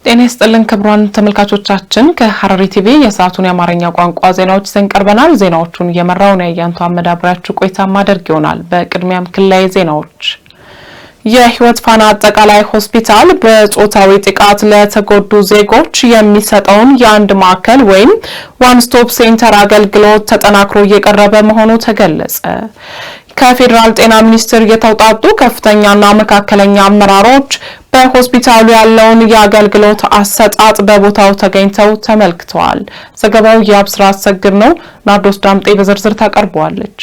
ጤና ይስጥልን ክቡራን ተመልካቾቻችን ከሐረሪ ቲቪ የሰዓቱን የአማርኛ ቋንቋ ዜናዎች ይዘን ቀርበናል። ዜናዎቹን እየመራው ነው ያንቱ አመዳብራችሁ ቆይታ ማድረግ ይሆናል። በቅድሚያም ክልላዊ ዜናዎች የህይወት ፋና አጠቃላይ ሆስፒታል በጾታዊ ጥቃት ለተጎዱ ዜጎች የሚሰጠውን የአንድ ማዕከል ወይም ዋን ስቶፕ ሴንተር አገልግሎት ተጠናክሮ እየቀረበ መሆኑ ተገለጸ። ከፌደራል ጤና ሚኒስቴር የተውጣጡ ከፍተኛና መካከለኛ አመራሮች በሆስፒታሉ ያለውን የአገልግሎት አሰጣጥ በቦታው ተገኝተው ተመልክተዋል። ዘገባው የአብስራ አሰግድ ነው። ናርዶስ ዳምጤ በዝርዝር ታቀርበዋለች።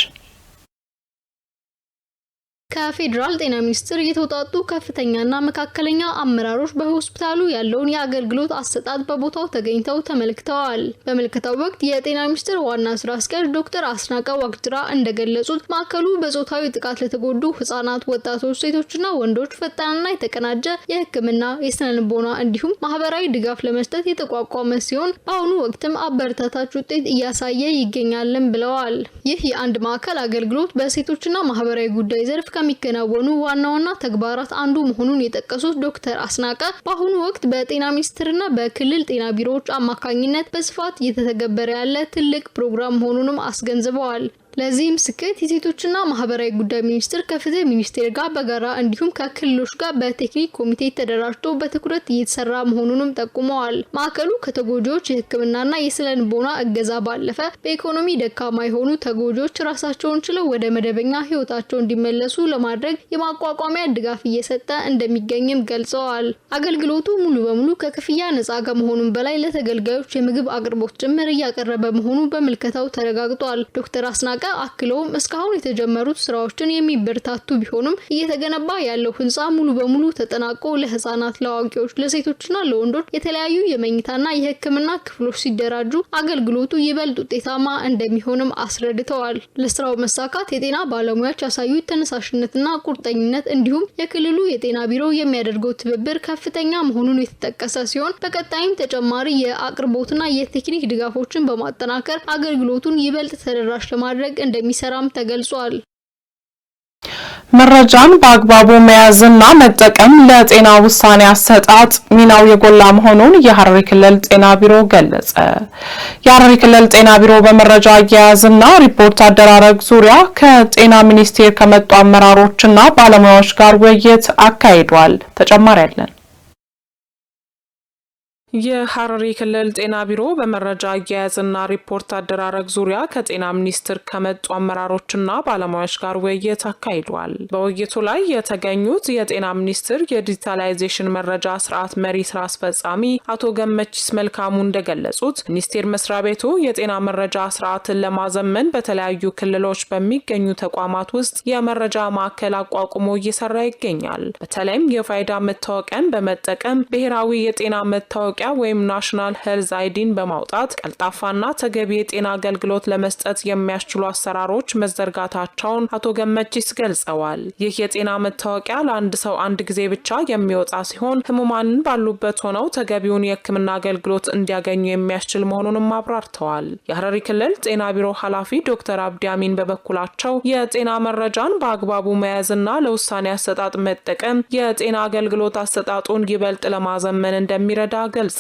ከፌደራል ጤና ሚኒስቴር የተውጣጡ ከፍተኛና መካከለኛ አመራሮች በሆስፒታሉ ያለውን የአገልግሎት አሰጣጥ በቦታው ተገኝተው ተመልክተዋል። በመልከታው ወቅት የጤና ሚኒስቴር ዋና ስራ አስኪያጅ ዶክተር አስናቀ ዋቅጅራ እንደገለጹት ማዕከሉ በጾታዊ ጥቃት ለተጎዱ ህጻናት፣ ወጣቶች፣ ሴቶችና ወንዶች ፈጣንና የተቀናጀ የህክምና፣ የስነ ልቦና እንዲሁም ማህበራዊ ድጋፍ ለመስጠት የተቋቋመ ሲሆን በአሁኑ ወቅትም አበረታታች ውጤት እያሳየ ይገኛልን ብለዋል። ይህ የአንድ ማዕከል አገልግሎት በሴቶችና ማህበራዊ ጉዳይ ዘርፍ ከሚከናወኑ ዋና ተግባራት አንዱ መሆኑን የጠቀሱት ዶክተር አስናቀ በአሁኑ ወቅት በጤና ሚኒስቴርና በክልል ጤና ቢሮዎች አማካኝነት በስፋት እየተተገበረ ያለ ትልቅ ፕሮግራም መሆኑንም አስገንዝበዋል። ለዚህም ስኬት የሴቶችና ማህበራዊ ጉዳይ ሚኒስቴር ከፍትህ ሚኒስቴር ጋር በጋራ እንዲሁም ከክልሎች ጋር በቴክኒክ ኮሚቴ ተደራጅቶ በትኩረት እየተሰራ መሆኑንም ጠቁመዋል። ማዕከሉ ከተጎጂዎች የህክምናና የስነ ልቦና እገዛ ባለፈ በኢኮኖሚ ደካማ የሆኑ ተጎጂዎች ራሳቸውን ችለው ወደ መደበኛ ህይወታቸው እንዲመለሱ ለማድረግ የማቋቋሚያ ድጋፍ እየሰጠ እንደሚገኝም ገልጸዋል። አገልግሎቱ ሙሉ በሙሉ ከክፍያ ነፃ ከመሆኑም በላይ ለተገልጋዮች የምግብ አቅርቦት ጭምር እያቀረበ መሆኑ በመልከታው ተረጋግጧል። ዶክተር አስናቀ አክለውም እስካሁን የተጀመሩት ስራዎችን የሚበረታቱ ቢሆንም እየተገነባ ያለው ህንጻ ሙሉ በሙሉ ተጠናቆ ለህፃናት፣ ለአዋቂዎች፣ ለሴቶችና ለወንዶች የተለያዩ የመኝታና የህክምና ክፍሎች ሲደራጁ አገልግሎቱ ይበልጥ ውጤታማ እንደሚሆንም አስረድተዋል። ለስራው መሳካት የጤና ባለሙያዎች ያሳዩት ተነሳሽነትና ቁርጠኝነት እንዲሁም የክልሉ የጤና ቢሮ የሚያደርገው ትብብር ከፍተኛ መሆኑን የተጠቀሰ ሲሆን በቀጣይም ተጨማሪ የአቅርቦትና የቴክኒክ ድጋፎችን በማጠናከር አገልግሎቱን ይበልጥ ተደራሽ ለማድረግ እንደሚሰራም ተገልጿል። መረጃን በአግባቡ መያዝና መጠቀም ለጤና ውሳኔ አሰጣጥ ሚናው የጎላ መሆኑን የሐረሪ ክልል ጤና ቢሮ ገለጸ። የሐረሪ ክልል ጤና ቢሮ በመረጃ አያያዝና ሪፖርት አደራረግ ዙሪያ ከጤና ሚኒስቴር ከመጡ አመራሮችና ባለሙያዎች ጋር ውይይት አካሂዷል። ተጨማሪ ያለን የሐረሪ ክልል ጤና ቢሮ በመረጃ አያያዝና ሪፖርት አደራረግ ዙሪያ ከጤና ሚኒስቴር ከመጡ አመራሮችና ባለሙያዎች ጋር ውይይት አካሂዷል። በውይይቱ ላይ የተገኙት የጤና ሚኒስቴር የዲጂታላይዜሽን መረጃ ስርዓት መሪ ስራ አስፈጻሚ አቶ ገመችስ መልካሙ እንደገለጹት ሚኒስቴር መስሪያ ቤቱ የጤና መረጃ ስርዓትን ለማዘመን በተለያዩ ክልሎች በሚገኙ ተቋማት ውስጥ የመረጃ ማዕከል አቋቁሞ እየሰራ ይገኛል። በተለይም የፋይዳ መታወቂያን በመጠቀም ብሔራዊ የጤና መታወቂያ ወይም ናሽናል ሄልዝ አይዲን በማውጣት ቀልጣፋና ተገቢ የጤና አገልግሎት ለመስጠት የሚያስችሉ አሰራሮች መዘርጋታቸውን አቶ ገመችስ ገልጸዋል። ይህ የጤና መታወቂያ ለአንድ ሰው አንድ ጊዜ ብቻ የሚወጣ ሲሆን ህሙማንን ባሉበት ሆነው ተገቢውን የሕክምና አገልግሎት እንዲያገኙ የሚያስችል መሆኑንም አብራርተዋል። የሐረሪ ክልል ጤና ቢሮ ኃላፊ ዶክተር አብዲ አሚን በበኩላቸው የጤና መረጃን በአግባቡ መያዝና ለውሳኔ አሰጣጥ መጠቀም የጤና አገልግሎት አሰጣጡን ይበልጥ ለማዘመን እንደሚረዳ ገልጸዋል።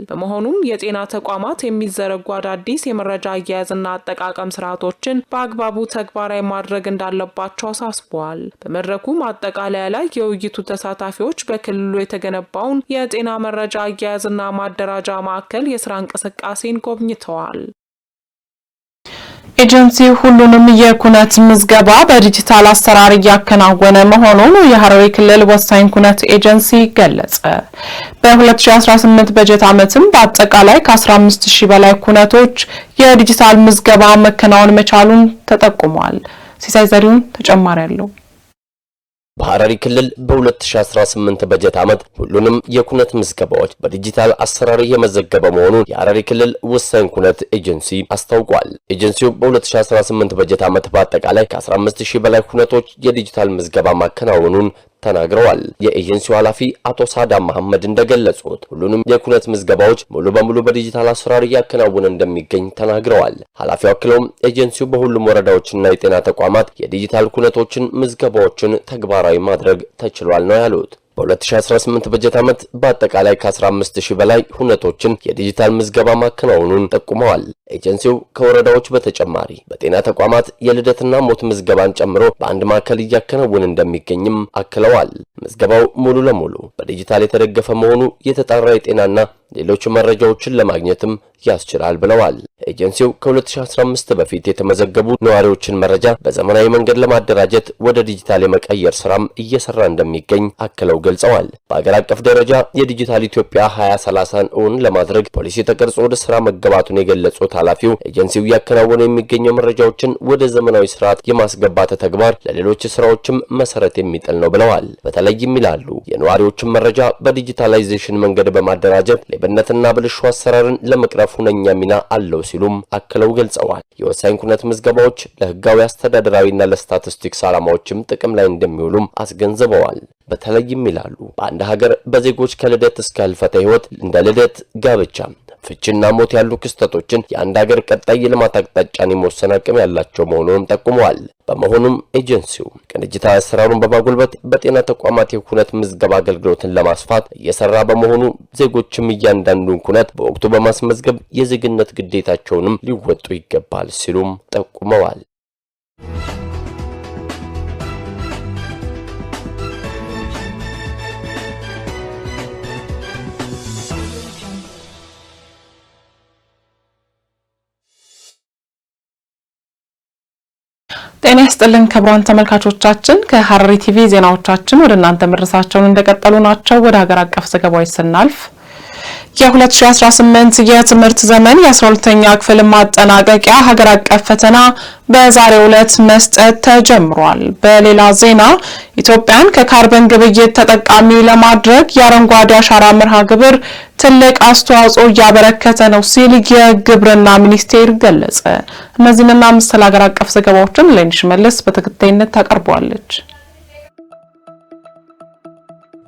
በመሆኑም የጤና ተቋማት የሚዘረጉ አዳዲስ የመረጃ አያያዝና አጠቃቀም ስርዓቶችን በአግባቡ ተግባራዊ ማድረግ እንዳለባቸው አሳስበዋል። በመድረኩ ማጠቃለያ ላይ የውይይቱ ተሳታፊዎች በክልሉ የተገነባውን የጤና መረጃ አያያዝና ማደራጃ ማዕከል የስራ እንቅስቃሴን ጎብኝተዋል። ኤጀንሲ ሁሉንም የኩነት ምዝገባ በዲጂታል አሰራር እያከናወነ መሆኑን የሐረሪ ክልል ወሳኝ ኩነት ኤጀንሲ ገለጸ። በ2018 በጀት ዓመትም በአጠቃላይ ከ15000 በላይ ኩነቶች የዲጂታል ምዝገባ መከናወን መቻሉን ተጠቁሟል። ሲሳይ ዘሪሁን ተጨማሪ ያለው በሐረሪ ክልል በ2018 በጀት ዓመት ሁሉንም የኩነት ምዝገባዎች በዲጂታል አሰራር የመዘገበ መሆኑን የሐረሪ ክልል ወሳኝ ኩነት ኤጀንሲ አስታውቋል። ኤጀንሲው በ2018 በጀት ዓመት በአጠቃላይ ከ15000 በላይ ኩነቶች የዲጂታል ምዝገባ ማከናወኑን ተናግረዋል። የኤጀንሲው ኃላፊ አቶ ሳዳም መሐመድ እንደገለጹት ሁሉንም የኩነት ምዝገባዎች ሙሉ በሙሉ በዲጂታል አሰራር ያከናወነ እንደሚገኝ ተናግረዋል። ኃላፊው አክለውም ኤጀንሲው በሁሉም ወረዳዎችና የጤና ተቋማት የዲጂታል ኩነቶችን ምዝገባዎችን ተግባራዊ ማድረግ ተችሏል ነው ያሉት። በ2018 በጀት ዓመት በአጠቃላይ ከ15000 በላይ ሁነቶችን የዲጂታል ምዝገባ ማከናወኑን ጠቁመዋል። ኤጀንሲው ከወረዳዎች በተጨማሪ በጤና ተቋማት የልደትና ሞት ምዝገባን ጨምሮ በአንድ ማዕከል እያከናወነ እንደሚገኝም አክለዋል። ምዝገባው ሙሉ ለሙሉ በዲጂታል የተደገፈ መሆኑ የተጣራ የጤናና ሌሎች መረጃዎችን ለማግኘትም ያስችላል ብለዋል። ኤጀንሲው ከ2015 በፊት የተመዘገቡ ነዋሪዎችን መረጃ በዘመናዊ መንገድ ለማደራጀት ወደ ዲጂታል የመቀየር ስራም እየሰራ እንደሚገኝ አክለው ገልጸዋል። በአገር አቀፍ ደረጃ የዲጂታል ኢትዮጵያ 2030ን እውን ለማድረግ ፖሊሲ ተቀርጾ ወደ ስራ መገባቱን የገለጹት ኃላፊው ኤጀንሲው ያከናወነ የሚገኘው መረጃዎችን ወደ ዘመናዊ ስርዓት የማስገባት ተግባር ለሌሎች ስራዎችም መሰረት የሚጥል ነው ብለዋል። በተለይም ይላሉ የነዋሪዎችን መረጃ በዲጂታላይዜሽን መንገድ በማደራጀት ሌብነትና ብልሹ አሰራርን ለመቅረፍ ሁነኛ ሚና አለው ሲሉም አክለው ገልጸዋል። የወሳኝ ኩነት ምዝገባዎች ለህጋዊ አስተዳደራዊና ለስታቲስቲክስ ዓላማዎችም ጥቅም ላይ እንደሚውሉም አስገንዝበዋል። በተለይም ይላሉ በአንድ ሀገር በዜጎች ከልደት እስከ ህልፈተ ህይወት እንደ ልደት፣ ጋብቻ፣ ፍቺና ሞት ያሉ ክስተቶችን የአንድ ሀገር ቀጣይ የልማት አቅጣጫን የመወሰን አቅም ያላቸው መሆኑንም ጠቁመዋል። በመሆኑም ኤጀንሲው ቅንጅታዊ አሰራሩን በማጎልበት በጤና ተቋማት የኩነት ምዝገባ አገልግሎትን ለማስፋት እየሰራ በመሆኑ ዜጎችም እያንዳንዱን ኩነት በወቅቱ በማስመዝገብ የዜግነት ግዴታቸውንም ሊወጡ ይገባል ሲሉም ጠቁመዋል። ጤና ይስጥልን ክቡራን ተመልካቾቻችን፣ ከሐረሪ ቲቪ ዜናዎቻችን ወደ እናንተ መድረሳቸውን እንደቀጠሉ ናቸው። ወደ ሀገር አቀፍ ዘገባዎች ስናልፍ የ2018 የትምህርት ዘመን የ12ኛ ክፍል ማጠናቀቂያ ሀገር አቀፍ ፈተና በዛሬው ዕለት መስጠት ተጀምሯል። በሌላ ዜና ኢትዮጵያን ከካርበን ግብይት ተጠቃሚ ለማድረግ የአረንጓዴ አሻራ መርሃ ግብር ትልቅ አስተዋጽኦ እያበረከተ ነው ሲል የግብርና ሚኒስቴር ገለጸ። እነዚህንና መሰል ሀገር አቀፍ ዘገባዎችን ለንሽ መለስ በተከታይነት ታቀርባለች።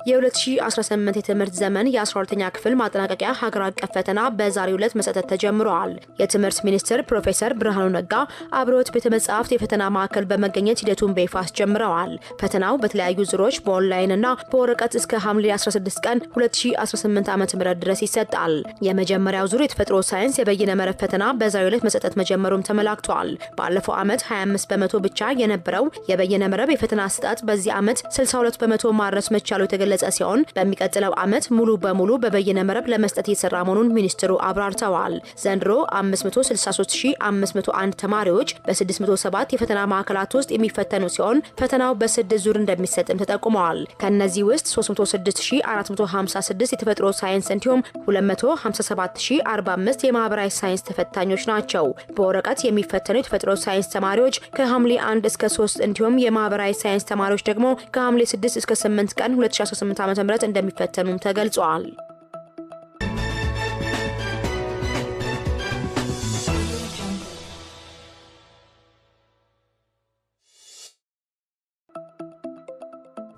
የ2018 የትምህርት ዘመን የ12ኛ ክፍል ማጠናቀቂያ ሀገር አቀፍ ፈተና በዛሬው ዕለት መሰጠት ተጀምሯል። የትምህርት ሚኒስትር ፕሮፌሰር ብርሃኑ ነጋ አብሮት ቤተ መጻሕፍት የፈተና ማዕከል በመገኘት ሂደቱን በይፋ አስጀምረዋል። ፈተናው በተለያዩ ዙሮች በኦንላይን እና በወረቀት እስከ ሐምሌ 16 ቀን 2018 ዓ.ም ድረስ ይሰጣል። የመጀመሪያው ዙር የተፈጥሮ ሳይንስ የበይነ መረብ ፈተና በዛሬው ዕለት መሰጠት መጀመሩም ተመላክቷል። ባለፈው ዓመት 25 በመቶ ብቻ የነበረው የበይነ መረብ የፈተና አሰጣጥ በዚህ ዓመት 62 በመቶ ማድረስ መቻሉ የተገለጸ ሲሆን በሚቀጥለው ዓመት ሙሉ በሙሉ በበይነ መረብ ለመስጠት እየተሰራ መሆኑን ሚኒስትሩ አብራርተዋል። ዘንድሮ 563501 ተማሪዎች በ607 የፈተና ማዕከላት ውስጥ የሚፈተኑ ሲሆን ፈተናው በ6 ዙር እንደሚሰጥም ተጠቁመዋል። ከነዚህ ውስጥ 306456 የተፈጥሮ ሳይንስ እንዲሁም 257045 የማህበራዊ ሳይንስ ተፈታኞች ናቸው። በወረቀት የሚፈተኑ የተፈጥሮ ሳይንስ ተማሪዎች ከሐምሌ 1 እስከ 3 እንዲሁም የማህበራዊ ሳይንስ ተማሪዎች ደግሞ ከሐምሌ 6 እስከ 8 ቀን 2018 ዓ.ም እንደሚፈተኑም ተገልጿል።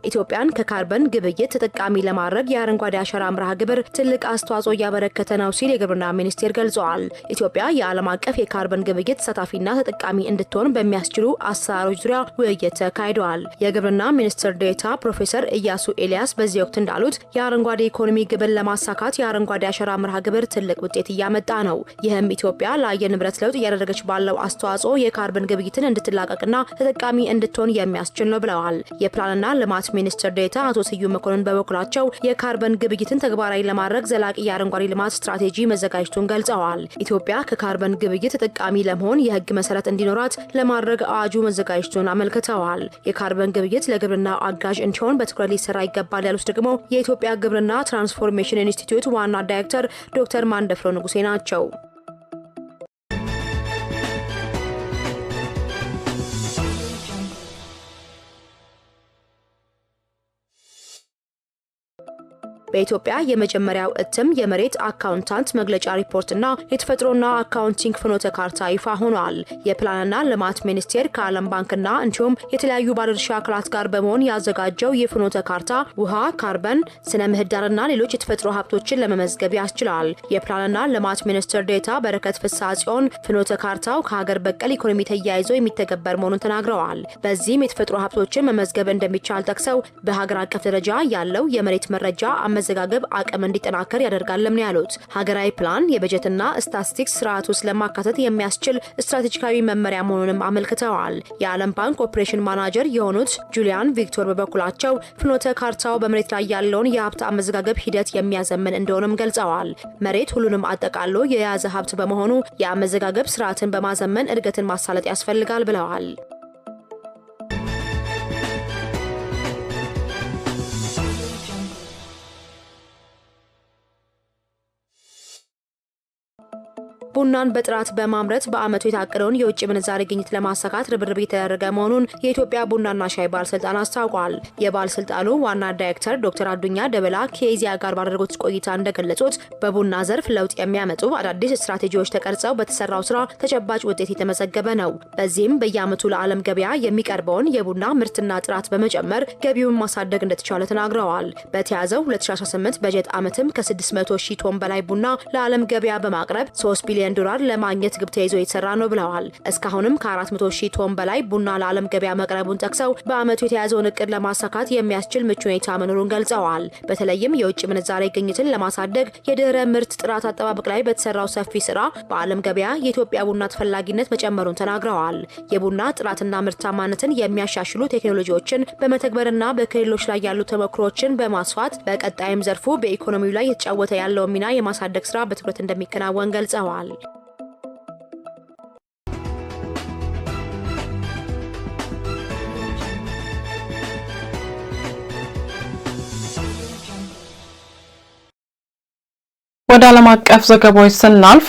ኢትዮጵያን ከካርበን ግብይት ተጠቃሚ ለማድረግ የአረንጓዴ አሻራ መርሃ ግብር ትልቅ አስተዋጽኦ እያበረከተ ነው ሲል የግብርና ሚኒስቴር ገልጿል። ኢትዮጵያ የዓለም አቀፍ የካርበን ግብይት ተሳታፊና ተጠቃሚ እንድትሆን በሚያስችሉ አሰራሮች ዙሪያ ውይይት ተካሂዷል። የግብርና ሚኒስትር ዴኤታ ፕሮፌሰር ኢያሱ ኤልያስ በዚህ ወቅት እንዳሉት የአረንጓዴ ኢኮኖሚ ግብን ለማሳካት የአረንጓዴ አሻራ መርሃ ግብር ትልቅ ውጤት እያመጣ ነው። ይህም ኢትዮጵያ ለአየር ንብረት ለውጥ እያደረገች ባለው አስተዋጽኦ የካርበን ግብይትን እንድትላቀቅና ተጠቃሚ እንድትሆን የሚያስችል ነው ብለዋል። የፕላንና ልማት ሚኒስትር ዴኤታ አቶ ስዩም መኮንን በበኩላቸው የካርበን ግብይትን ተግባራዊ ለማድረግ ዘላቂ የአረንጓዴ ልማት ስትራቴጂ መዘጋጀቱን ገልጸዋል። ኢትዮጵያ ከካርበን ግብይት ተጠቃሚ ለመሆን የሕግ መሰረት እንዲኖራት ለማድረግ አዋጁ መዘጋጀቱን አመልክተዋል። የካርበን ግብይት ለግብርና አጋዥ እንዲሆን በትኩረት ሊሰራ ይገባል ያሉት ደግሞ የኢትዮጵያ ግብርና ትራንስፎርሜሽን ኢንስቲትዩት ዋና ዳይሬክተር ዶክተር ማንደፍሮ ንጉሴ ናቸው። በኢትዮጵያ የመጀመሪያው እትም የመሬት አካውንታንት መግለጫ ሪፖርትና የተፈጥሮና አካውንቲንግ ፍኖተ ካርታ ይፋ ሆኗል። የፕላንና ልማት ሚኒስቴር ከዓለም ባንክና እንዲሁም የተለያዩ ባለድርሻ አካላት ጋር በመሆን ያዘጋጀው የፍኖተ ካርታ ውሃ፣ ካርበን፣ ስነ ምህዳርና ሌሎች የተፈጥሮ ሀብቶችን ለመመዝገብ ያስችላል። የፕላንና ልማት ሚኒስትር ዴኤታ በረከት ፍስሐጽዮን ፍኖተ ካርታው ከሀገር በቀል ኢኮኖሚ ተያይዞ የሚተገበር መሆኑን ተናግረዋል። በዚህም የተፈጥሮ ሀብቶችን መመዝገብ እንደሚቻል ጠቅሰው በሀገር አቀፍ ደረጃ ያለው የመሬት መረጃ አመዘጋገብ አቅም እንዲጠናከር ያደርጋልም ነው ያሉት። ሀገራዊ ፕላን የበጀትና ስታቲስቲክስ ስርዓት ውስጥ ለማካተት የሚያስችል ስትራቴጂካዊ መመሪያ መሆኑንም አመልክተዋል። የዓለም ባንክ ኦፕሬሽን ማናጀር የሆኑት ጁሊያን ቪክቶር በበኩላቸው ፍኖተ ካርታው በመሬት ላይ ያለውን የሀብት አመዘጋገብ ሂደት የሚያዘምን እንደሆነም ገልጸዋል። መሬት ሁሉንም አጠቃሎ የያዘ ሀብት በመሆኑ የአመዘጋገብ ስርዓትን በማዘመን እድገትን ማሳለጥ ያስፈልጋል ብለዋል። ቡናን በጥራት በማምረት በአመቱ የታቀደውን የውጭ ምንዛሬ ግኝት ለማሳካት ርብርብ የተደረገ መሆኑን የኢትዮጵያ ቡናና ሻይ ባለስልጣን አስታውቋል። የባለስልጣኑ ዋና ዳይሬክተር ዶክተር አዱኛ ደበላ ከኢዜአ ጋር ባደረጉት ቆይታ እንደገለጹት በቡና ዘርፍ ለውጥ የሚያመጡ አዳዲስ ስትራቴጂዎች ተቀርጸው በተሰራው ስራ ተጨባጭ ውጤት የተመዘገበ ነው። በዚህም በየአመቱ ለዓለም ገበያ የሚቀርበውን የቡና ምርትና ጥራት በመጨመር ገቢውን ማሳደግ እንደተቻለ ተናግረዋል። በተያዘው 2018 በጀት ዓመትም ከ600 ሺህ ቶን በላይ ቡና ለዓለም ገበያ በማቅረብ 3 ቢሊዮን ዶላር ለማግኘት ግብ ተይዞ የተሰራ ነው ብለዋል። እስካሁንም ከ400 ሺህ ቶን በላይ ቡና ለዓለም ገበያ መቅረቡን ጠቅሰው በአመቱ የተያዘውን እቅድ ለማሳካት የሚያስችል ምቹ ሁኔታ መኖሩን ገልጸዋል። በተለይም የውጭ ምንዛሬ ግኝትን ለማሳደግ የድህረ ምርት ጥራት አጠባበቅ ላይ በተሰራው ሰፊ ስራ በዓለም ገበያ የኢትዮጵያ ቡና ተፈላጊነት መጨመሩን ተናግረዋል። የቡና ጥራትና ምርታማነትን የሚያሻሽሉ ቴክኖሎጂዎችን በመተግበርና በክልሎች ላይ ያሉ ተሞክሮችን በማስፋት በቀጣይም ዘርፉ በኢኮኖሚው ላይ የተጫወተ ያለውን ሚና የማሳደግ ስራ በትኩረት እንደሚከናወን ገልጸዋል። ወደ ዓለም አቀፍ ዘገባዎች ስናልፍ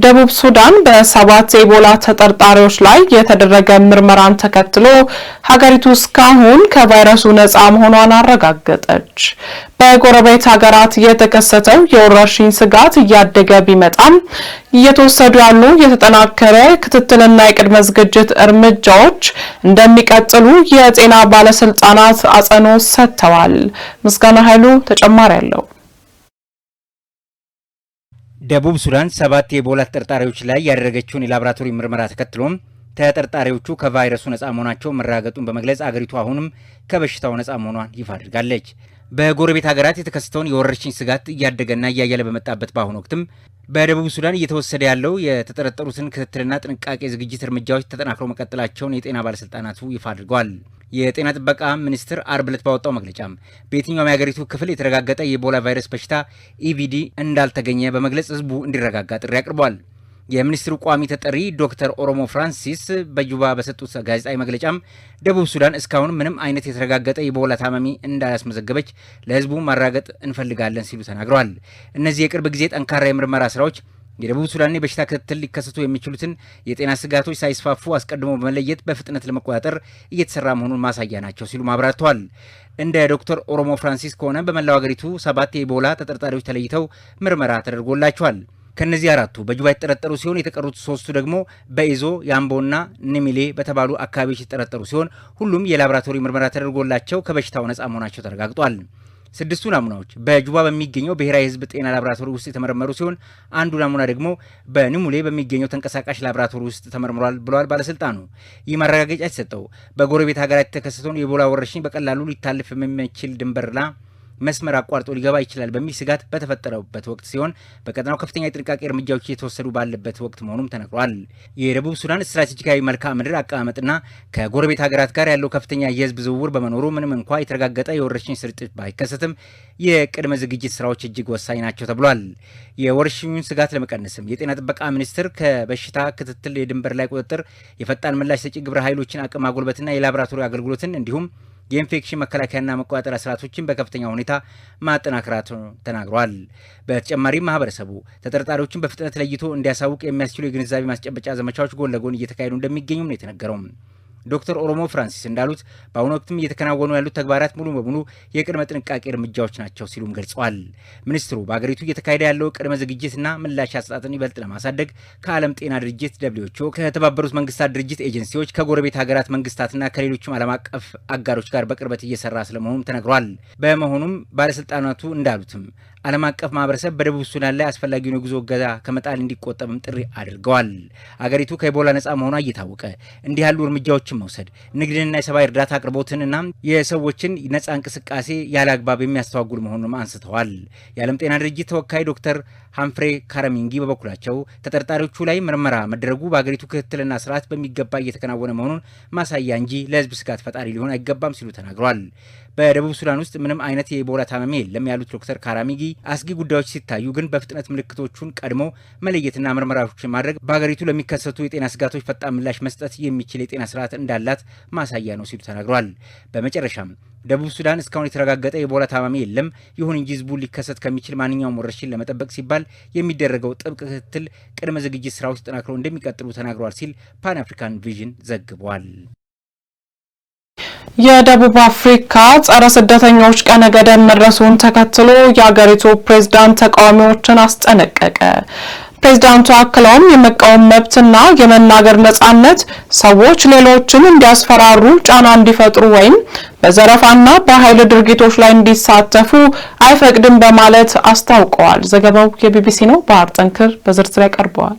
ደቡብ ሱዳን በ7 ኢቦላ ተጠርጣሪዎች ላይ የተደረገ ምርመራን ተከትሎ ሀገሪቱ እስካሁን ከቫይረሱ ነፃ መሆኗን አረጋገጠች። በጎረቤት ሀገራት የተከሰተው የወረርሽኝ ስጋት እያደገ ቢመጣም እየተወሰዱ ያሉ የተጠናከረ ክትትልና የቅድመ ዝግጅት እርምጃዎች እንደሚቀጥሉ የጤና ባለስልጣናት አጽንኦት ሰጥተዋል። ምስጋና ኃይሉ ተጨማሪ አለው። ደቡብ ሱዳን 7 የኢቦላ ተጠርጣሪዎች ላይ ያደረገችውን የላቦራቶሪ ምርመራ ተከትሎም ተጠርጣሪዎቹ ከቫይረሱ ነፃ መሆናቸው መረጋገጡን በመግለጽ አገሪቱ አሁንም ከበሽታው ነፃ መሆኗን ይፋ አድርጋለች። በጎረቤት ሀገራት የተከሰተውን የወረርሽኝ ስጋት እያደገና እያየለ በመጣበት በአሁኑ ወቅትም በደቡብ ሱዳን እየተወሰደ ያለው የተጠረጠሩትን ክትትልና ጥንቃቄ ዝግጅት እርምጃዎች ተጠናክረው መቀጠላቸውን የጤና ባለስልጣናቱ ይፋ አድርገዋል። የጤና ጥበቃ ሚኒስቴር አርብ ዕለት ባወጣው መግለጫም በየትኛውም የሀገሪቱ ክፍል የተረጋገጠ የኢቦላ ቫይረስ በሽታ ኢቪዲ እንዳልተገኘ በመግለጽ ህዝቡ እንዲረጋጋ ጥሪ አቅርቧል። የሚኒስትሩ ቋሚ ተጠሪ ዶክተር ኦሮሞ ፍራንሲስ በጁባ በሰጡት ጋዜጣዊ መግለጫም ደቡብ ሱዳን እስካሁን ምንም አይነት የተረጋገጠ የኢቦላ ታማሚ እንዳላስመዘገበች ለህዝቡ ማረጋገጥ እንፈልጋለን ሲሉ ተናግረዋል። እነዚህ የቅርብ ጊዜ ጠንካራ የምርመራ ስራዎች የደቡብ ሱዳን የበሽታ ክትትል ሊከሰቱ የሚችሉትን የጤና ስጋቶች ሳይስፋፉ አስቀድሞ በመለየት በፍጥነት ለመቆጣጠር እየተሰራ መሆኑን ማሳያ ናቸው ሲሉ ማብራርተዋል። እንደ ዶክተር ኦሮሞ ፍራንሲስ ከሆነ በመላው ሀገሪቱ 7 የኢቦላ ተጠርጣሪዎች ተለይተው ምርመራ ተደርጎላቸዋል። ከነዚህ 4ቱ በጁባ የተጠረጠሩ ሲሆን የተቀሩት 3ቱ ደግሞ በኢዞ ያምቦና ኒሚሌ በተባሉ አካባቢዎች የተጠረጠሩ ሲሆን ሁሉም የላቦራቶሪ ምርመራ ተደርጎላቸው ከበሽታው ነፃ መሆናቸው ተረጋግጧል። 6ቱ ናሙናዎች በጁባ በሚገኘው ብሔራዊ ህዝብ ጤና ላቦራቶሪ ውስጥ የተመረመሩ ሲሆን አንዱ ናሙና ደግሞ በኒሙሌ በሚገኘው ተንቀሳቃሽ ላቦራቶሪ ውስጥ ተመርምሯል ብለዋል ባለስልጣኑ። ይህ ማረጋገጫ የተሰጠው በጎረቤት ሀገራት የተከሰተውን የኢቦላ ወረርሽኝ በቀላሉ ሊታለፍ የሚችል ድንበርና መስመር አቋርጦ ሊገባ ይችላል በሚል ስጋት በተፈጠረበት ወቅት ሲሆን በቀጠናው ከፍተኛ የጥንቃቄ እርምጃዎች እየተወሰዱ ባለበት ወቅት መሆኑም ተነግሯል። የደቡብ ሱዳን ስትራቴጂካዊ መልክዓ ምድር አቀማመጥና ከጎረቤት ሀገራት ጋር ያለው ከፍተኛ የህዝብ ዝውውር በመኖሩ ምንም እንኳ የተረጋገጠ የወረርሽኝ ስርጭት ባይከሰትም የቅድመ ዝግጅት ስራዎች እጅግ ወሳኝ ናቸው ተብሏል። የወረርሽኙን ስጋት ለመቀነስም የጤና ጥበቃ ሚኒስቴር ከበሽታ ክትትል፣ የድንበር ላይ ቁጥጥር፣ የፈጣን ምላሽ ሰጪ ግብረ ኃይሎችን አቅም ማጎልበትና የላቦራቶሪ አገልግሎትን እንዲሁም የኢንፌክሽን መከላከያና መቆጣጠሪያ ስርዓቶችን በከፍተኛ ሁኔታ ማጠናከራቸው ተናግሯል። በተጨማሪም ማህበረሰቡ ተጠርጣሪዎችን በፍጥነት ለይቶ እንዲያሳውቅ የሚያስችሉ የግንዛቤ ማስጨበጫ ዘመቻዎች ጎን ለጎን እየተካሄዱ እንደሚገኙም ነው የተነገረው። ዶክተር ኦሮሞ ፍራንሲስ እንዳሉት በአሁኑ ወቅትም እየተከናወኑ ያሉት ተግባራት ሙሉ በሙሉ የቅድመ ጥንቃቄ እርምጃዎች ናቸው ሲሉም ገልጸዋል። ሚኒስትሩ በአገሪቱ እየተካሄደ ያለው ቅድመ ዝግጅትና ምላሽ አሰጣጥን ይበልጥ ለማሳደግ ከዓለም ጤና ድርጅት WHO፣ ከተባበሩት መንግስታት ድርጅት ኤጀንሲዎች፣ ከጎረቤት ሀገራት መንግስታትና ከሌሎችም ዓለም አቀፍ አጋሮች ጋር በቅርበት እየሰራ ስለመሆኑም ተነግሯል። በመሆኑም ባለስልጣናቱ እንዳሉትም ዓለም አቀፍ ማህበረሰብ በደቡብ ሱዳን ላይ አስፈላጊውን የጉዞ እገዳ ከመጣል እንዲቆጠብም ጥሪ አድርገዋል። አገሪቱ ከኢቦላ ነጻ መሆኗ እየታወቀ እንዲህ ያሉ እርምጃዎችን መውሰድ ንግድንና የሰብአዊ እርዳታ አቅርቦትንና የሰዎችን ነጻ እንቅስቃሴ ያለ አግባብ የሚያስተዋጉል መሆኑንም አንስተዋል። የዓለም ጤና ድርጅት ተወካይ ዶክተር ሃምፍሬ ካራሚንጊ በበኩላቸው ተጠርጣሪዎቹ ላይ ምርመራ መደረጉ በአገሪቱ ክትትልና ስርዓት በሚገባ እየተከናወነ መሆኑን ማሳያ እንጂ ለህዝብ ስጋት ፈጣሪ ሊሆን አይገባም ሲሉ ተናግረዋል። በደቡብ ሱዳን ውስጥ ምንም አይነት የኢቦላ ታማሚ የለም ያሉት ዶክተር ካራሚንጊ አስጊ ጉዳዮች ሲታዩ ግን በፍጥነት ምልክቶቹን ቀድሞ መለየትና ምርመራዎችን ማድረግ በአገሪቱ ለሚከሰቱ የጤና ስጋቶች ፈጣን ምላሽ መስጠት የሚችል የጤና ስርዓት እንዳላት ማሳያ ነው ሲሉ ተናግረዋል። በመጨረሻም ደቡብ ሱዳን እስካሁን የተረጋገጠ የኢቦላ ታማሚ የለም። ይሁን እንጂ ህዝቡ ሊከሰት ከሚችል ማንኛውም ወረርሽኝ ለመጠበቅ ሲባል የሚደረገው ጥብቅ ክትትል ቅድመ ዝግጅት ስራዎች ተጠናክረው እንደሚቀጥሉ ተናግረዋል ሲል ፓን አፍሪካን ቪዥን ዘግቧል። የደቡብ አፍሪካ ጸረ ስደተኞች ቀነ ገደብ መድረሱን ተከትሎ የአገሪቱ ፕሬዝዳንት ተቃዋሚዎችን አስጠነቀቀ። ፕሬዝዳንቱ አክለውም የመቃወም መብትና የመናገር ነጻነት ሰዎች ሌሎችን እንዲያስፈራሩ፣ ጫና እንዲፈጥሩ ወይም በዘረፋና በኃይል ድርጊቶች ላይ እንዲሳተፉ አይፈቅድም በማለት አስታውቀዋል። ዘገባው የቢቢሲ ነው። ባህር ጠንክር በዝርዝር ያቀርበዋል።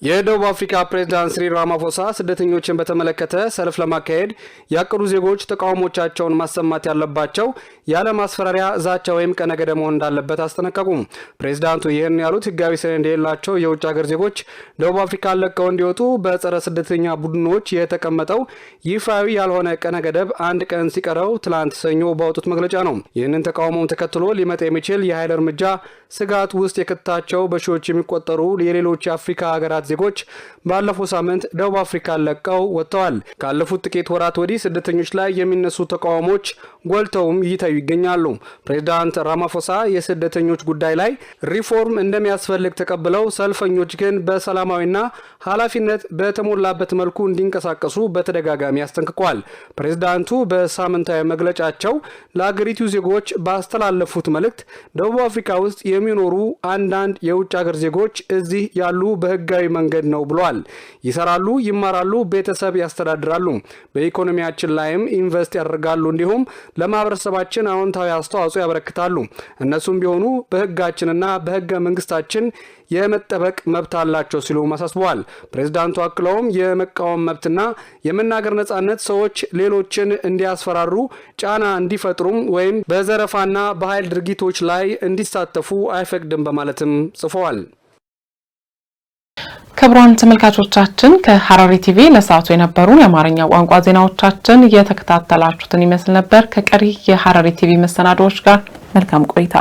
የደቡብ አፍሪካ ፕሬዝዳንት ሲሪል ራማፎሳ ስደተኞችን በተመለከተ ሰልፍ ለማካሄድ ያቀዱ ዜጎች ተቃውሞቻቸውን ማሰማት ያለባቸው ያለ ማስፈራሪያ፣ ዛቻ ወይም ቀነ ገደብ መሆን እንዳለበት አስጠነቀቁ። ፕሬዝዳንቱ ይህን ያሉት ህጋዊ ሰነድ የሌላቸው የውጭ ሀገር ዜጎች ደቡብ አፍሪካን ለቀው እንዲወጡ በጸረ ስደተኛ ቡድኖች የተቀመጠው ይፋዊ ያልሆነ ቀነ ገደብ አንድ ቀን ሲቀረው ትላንት ሰኞ ባወጡት መግለጫ ነው። ይህንን ተቃውሞውን ተከትሎ ሊመጣ የሚችል የኃይል እርምጃ ስጋት ውስጥ የከተታቸው በሺዎች የሚቆጠሩ የሌሎች የአፍሪካ ሀገራት ዜጎች ባለፈው ሳምንት ደቡብ አፍሪካን ለቀው ወጥተዋል። ካለፉት ጥቂት ወራት ወዲህ ስደተኞች ላይ የሚነሱ ተቃውሞች ጎልተውም ይታዩ ይገኛሉ። ፕሬዝዳንት ራማፎሳ የስደተኞች ጉዳይ ላይ ሪፎርም እንደሚያስፈልግ ተቀብለው ሰልፈኞች ግን በሰላማዊና ኃላፊነት በተሞላበት መልኩ እንዲንቀሳቀሱ በተደጋጋሚ አስጠንቅቀዋል። ፕሬዝዳንቱ በሳምንታዊ መግለጫቸው ለአገሪቱ ዜጎች ባስተላለፉት መልእክት ደቡብ አፍሪካ ውስጥ የሚኖሩ አንዳንድ የውጭ ሀገር ዜጎች እዚህ ያሉ በህጋዊ መንገድ ነው ብለዋል። ይሰራሉ፣ ይማራሉ፣ ቤተሰብ ያስተዳድራሉ፣ በኢኮኖሚያችን ላይም ኢንቨስት ያደርጋሉ፣ እንዲሁም ለማህበረሰባችን አዎንታዊ አስተዋጽኦ ያበረክታሉ። እነሱም ቢሆኑ በህጋችንና በህገ መንግስታችን የመጠበቅ መብት አላቸው ሲሉ አሳስበዋል። ፕሬዝዳንቱ አክለውም የመቃወም መብትና የመናገር ነጻነት ሰዎች ሌሎችን እንዲያስፈራሩ፣ ጫና እንዲፈጥሩም ወይም በዘረፋና በኃይል ድርጊቶች ላይ እንዲሳተፉ አይፈቅድም በማለትም ጽፈዋል። ክቡራን ተመልካቾቻችን ከሐረሪ ቲቪ ለሰዓቱ የነበሩን የአማርኛ ቋንቋ ዜናዎቻችን የተከታተላችሁትን ይመስል ነበር። ከቀሪ የሐረሪ ቲቪ መሰናዶዎች ጋር መልካም ቆይታ